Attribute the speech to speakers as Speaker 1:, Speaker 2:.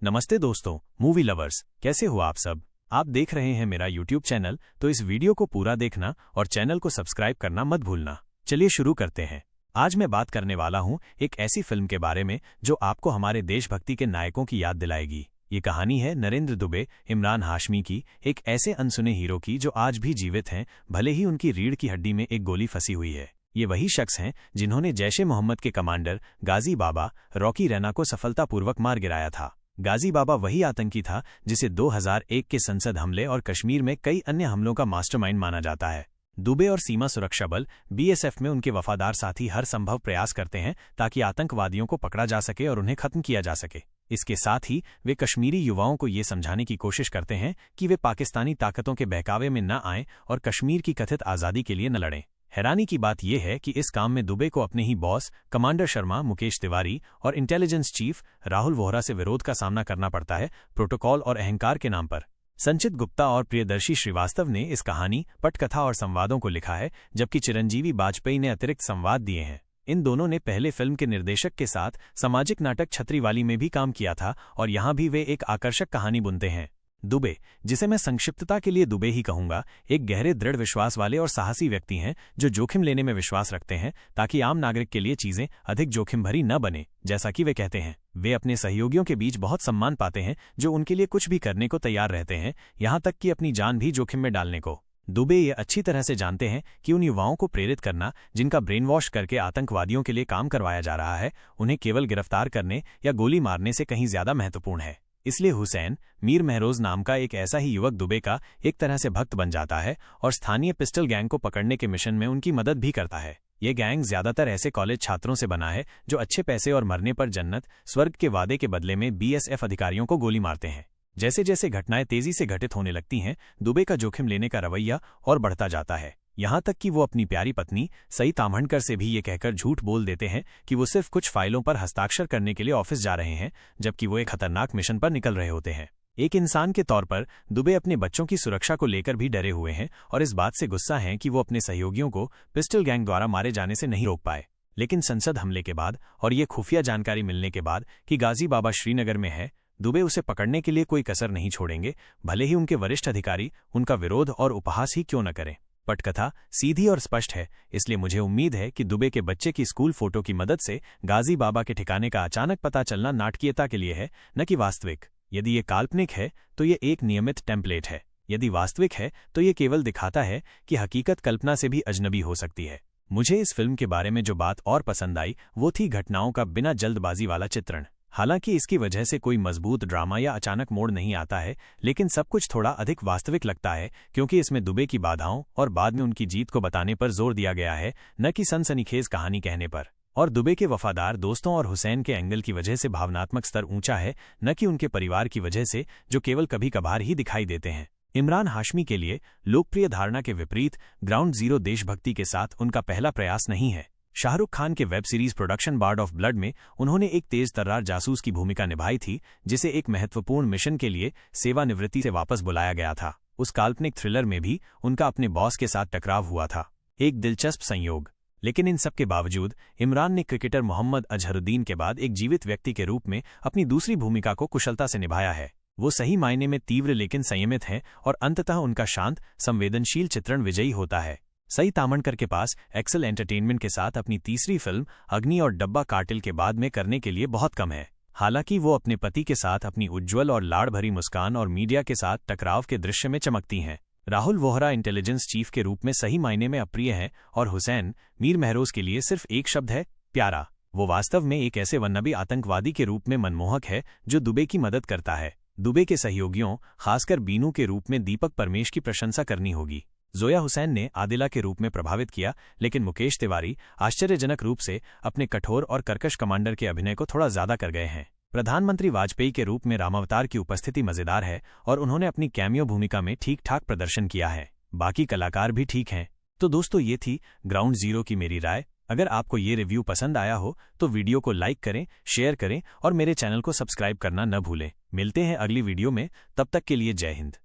Speaker 1: नमस्ते दोस्तों, movie lovers, कैसे हो आप सब। आप देख रहे हैं मेरा यूट्यूब चैनल, तो इस वीडियो को पूरा देखना और चैनल को सब्सक्राइब करना मत भूलना। चलिए शुरू करते हैं। आज मैं बात करने वाला हूं एक ऐसी फिल्म के बारे में जो आपको हमारे देशभक्ति के नायकों की याद दिलाएगी। ये कहानी है नरेंद्र दुबे, इमरान हाशमी की, एक ऐसे अनसुने हीरो की जो आज भी जीवित हैं, भले ही उनकी रीढ़ की हड्डी में एक गोली फंसी हुई है। ये वही शख्स हैं जिन्होंने जैश-ए मोहम्मद के कमांडर गाजी बाबा रॉकी रैना को सफलतापूर्वक मार गिराया था। गाजी बाबा वही आतंकी था जिसे 2001 के संसद हमले और कश्मीर में कई अन्य हमलों का मास्टरमाइंड माना जाता है। दुबे और सीमा सुरक्षा बल बीएसएफ में उनके वफादार साथी हर संभव प्रयास करते हैं ताकि आतंकवादियों को पकड़ा जा सके और उन्हें खत्म किया जा सके। इसके साथ ही वे कश्मीरी युवाओं को ये समझाने की कोशिश करते हैं कि वे पाकिस्तानी ताकतों के बहकावे में न आएं और कश्मीर की कथित आज़ादी के लिए न लड़ें। हैरानी की बात यह है कि इस काम में दुबे को अपने ही बॉस कमांडर शर्मा मुकेश तिवारी और इंटेलिजेंस चीफ राहुल वोहरा से विरोध का सामना करना पड़ता है, प्रोटोकॉल और अहंकार के नाम पर। संचित गुप्ता और प्रियदर्शी श्रीवास्तव ने इस कहानी, पटकथा और संवादों को लिखा है, जबकि चिरंजीवी बाजपेयी ने अतिरिक्त संवाद दिए हैं। इन दोनों ने पहले फिल्म के निर्देशक के साथ सामाजिक नाटक छतरीवाली में भी काम किया था और यहाँ भी वे एक आकर्षक कहानी बुनते हैं। दुबे, जिसे मैं संक्षिप्तता के लिए दुबे ही कहूंगा, एक गहरे दृढ़ विश्वास वाले और साहसी व्यक्ति हैं जो जोखिम लेने में विश्वास रखते हैं ताकि आम नागरिक के लिए चीजें अधिक जोखिम भरी न बने। जैसा कि वे कहते हैं, वे अपने सहयोगियों के बीच बहुत सम्मान पाते हैं जो उनके लिए कुछ भी करने को तैयार रहते हैं, यहाँ तक कि अपनी जान भी जोखिम में डालने को। दुबे ये अच्छी तरह से जानते हैं कि उन युवाओं को प्रेरित करना जिनका ब्रेन वॉश करके आतंकवादियों के लिए काम करवाया जा रहा है, उन्हें केवल गिरफ्तार करने या गोली मारने से कहीं ज्यादा महत्वपूर्ण है। इसलिए हुसैन मीर महरोज नाम का एक ऐसा ही युवक दुबे का एक तरह से भक्त बन जाता है और स्थानीय पिस्टल गैंग को पकड़ने के मिशन में उनकी मदद भी करता है। ये गैंग ज्यादातर ऐसे कॉलेज छात्रों से बना है जो अच्छे पैसे और मरने पर जन्नत स्वर्ग के वादे के बदले में बीएसएफ अधिकारियों को गोली मारते हैं। जैसे जैसे घटनाएं तेजी से घटित होने लगती हैं, दुबे का जोखिम लेने का रवैया और बढ़ता जाता है, यहाँ तक कि वो अपनी प्यारी पत्नी सई ताम्हणकर से भी ये कहकर झूठ बोल देते हैं कि वो सिर्फ कुछ फाइलों पर हस्ताक्षर करने के लिए ऑफिस जा रहे हैं, जबकि वो एक खतरनाक मिशन पर निकल रहे होते हैं। एक इंसान के तौर पर दुबे अपने बच्चों की सुरक्षा को लेकर भी डरे हुए हैं और इस बात से गुस्सा हैं कि वो अपने सहयोगियों को पिस्टल गैंग द्वारा मारे जाने से नहीं रोक पाए। लेकिन संसद हमले के बाद और ये खुफिया जानकारी मिलने के बाद कि गाजी बाबा श्रीनगर में है, दुबे उसे पकड़ने के लिए कोई कसर नहीं छोड़ेंगे, भले ही उनके वरिष्ठ अधिकारी उनका विरोध और उपहास ही क्यों न करें। पटकथा सीधी और स्पष्ट है, इसलिए मुझे उम्मीद है कि दुबे के बच्चे की स्कूल फोटो की मदद से गाजी बाबा के ठिकाने का अचानक पता चलना नाटकीयता के लिए है, न कि वास्तविक। यदि ये काल्पनिक है तो ये एक नियमित टेम्पलेट है, यदि वास्तविक है तो ये केवल दिखाता है कि हकीकत कल्पना से भी अजनबी हो सकती है। मुझे इस फिल्म के बारे में जो बात और पसंद आई वो थी घटनाओं का बिना जल्दबाजी वाला चित्रण। हालांकि इसकी वजह से कोई मजबूत ड्रामा या अचानक मोड़ नहीं आता है, लेकिन सब कुछ थोड़ा अधिक वास्तविक लगता है क्योंकि इसमें दुबे की बाधाओं और बाद में उनकी जीत को बताने पर जोर दिया गया है, न कि सनसनीखेज कहानी कहने पर। और दुबे के वफादार दोस्तों और हुसैन के एंगल की वजह से भावनात्मक स्तर ऊंचा है, न कि उनके परिवार की वजह से जो केवल कभी कभार ही दिखाई देते हैं। इमरान हाशमी के लिए लोकप्रिय धारणा के विपरीत ग्राउंड जीरो देशभक्ति के साथ उनका पहला प्रयास नहीं है। शाहरुख खान के web series production bard of blood में उन्होंने एक तेज तर्रार जासूस की भूमिका निभाई थी जिसे एक महत्वपूर्ण मिशन के लिए सेवानिवृत्ति से वापस बुलाया गया था। उस काल्पनिक थ्रिलर में भी उनका अपने बॉस के साथ टकराव हुआ था, एक दिलचस्प संयोग। लेकिन इन सब के बावजूद इमरान ने क्रिकेटर मोहम्मद अजहरुद्दीन के बाद एक जीवित व्यक्ति के रूप में अपनी दूसरी भूमिका को कुशलता से निभाया है। वो सही मायने में तीव्र लेकिन संयमित हैं और अंततः उनका शांत, संवेदनशील चित्रण विजयी होता है। सई ताम्हणकर के पास एक्सेल एंटरटेनमेंट के साथ अपनी तीसरी फिल्म अग्नि और डब्बा कार्टेल के बाद में करने के लिए बहुत कम है। हालांकि वो अपने पति के साथ अपनी उज्ज्वल और लाड़ भरी मुस्कान और मीडिया के साथ टकराव के दृश्य में चमकती हैं। राहुल वोहरा इंटेलिजेंस चीफ के रूप में सही मायने में अप्रिय हैं और हुसैन मीर महरोज के लिए सिर्फ एक शब्द है, प्यारा। वो वास्तव में एक ऐसे वन्नबी आतंकवादी के रूप में मनमोहक है जो दुबे की मदद करता है। दुबे के सहयोगियों, खासकर बीनू के रूप में दीपक परमेश की प्रशंसा करनी होगी। जोया हुसैन ने आदिला के रूप में प्रभावित किया, लेकिन मुकेश तिवारी आश्चर्यजनक रूप से अपने कठोर और कर्कश कमांडर के अभिनय को थोड़ा ज्यादा कर गए हैं। प्रधानमंत्री वाजपेयी के रूप में रामावतार की उपस्थिति मजेदार है और उन्होंने अपनी कैमियो भूमिका में ठीक ठाक प्रदर्शन किया है। बाकी कलाकार भी ठीक हैं। तो दोस्तों, ये थी ग्राउंड जीरो की मेरी राय। अगर आपको ये रिव्यू पसंद आया हो तो वीडियो को लाइक करें, शेयर करें और मेरे चैनल को सब्सक्राइब करना न भूलें। मिलते हैं अगली वीडियो में, तब तक के लिए जय हिंद।